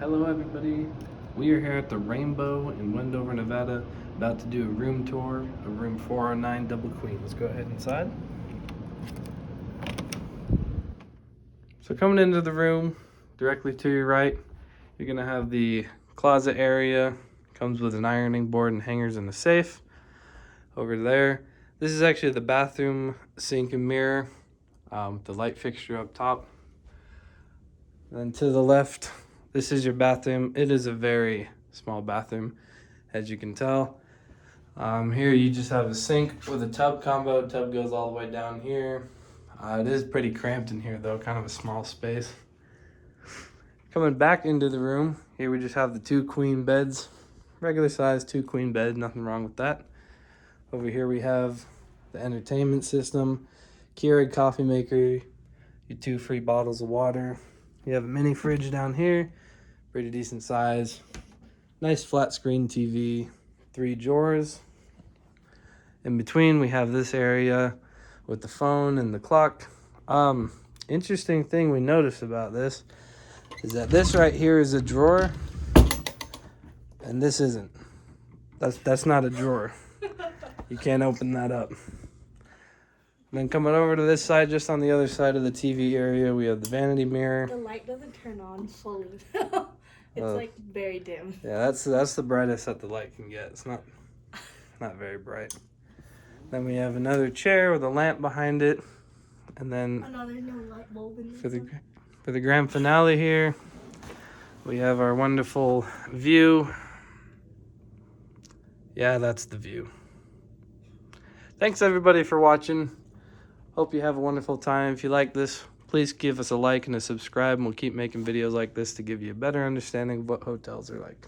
Hello everybody, we are here at the Rainbow in Wendover, Nevada, about to do a room tour of room 409 Double Queen. Let's go ahead inside. So coming into the room, directly to your right, you're going to have the closet area. Comes with an ironing board and hangers and a safe. Over there, this is actually the bathroom sink and mirror, the light fixture up top. Then to the left, this is your bathroom. It is a very small bathroom, as you can tell. Here you just have a sink with a tub combo. Tub goes all the way down here. It is pretty cramped in here though, kind of a small space. Coming back into the room, here we just have the two queen beds. Regular size 2 queen bed, nothing wrong with that. Over here we have the entertainment system, Keurig coffee maker, your 2 free bottles of water. You have a mini fridge down here, pretty decent size. Nice flat screen TV, 3 drawers. In between we have this area with the phone and the clock. Interesting thing we noticed about this is that this right here is a drawer and this isn't. That's not a drawer. You can't open that up. And then coming over to this side, just on the other side of the TV area, we have the vanity mirror. The light doesn't turn on fully. It's like very dim. Yeah, that's the brightest that the light can get. It's not very bright. Then we have another chair with a lamp behind it. And then there's no light bulb in for the grand finale here, we have our wonderful view. Yeah, that's the view. Thanks everybody for watching. Hope you have a wonderful time. If you like this, please give us a like and a subscribe, and we'll keep making videos like this to give you a better understanding of what hotels are like.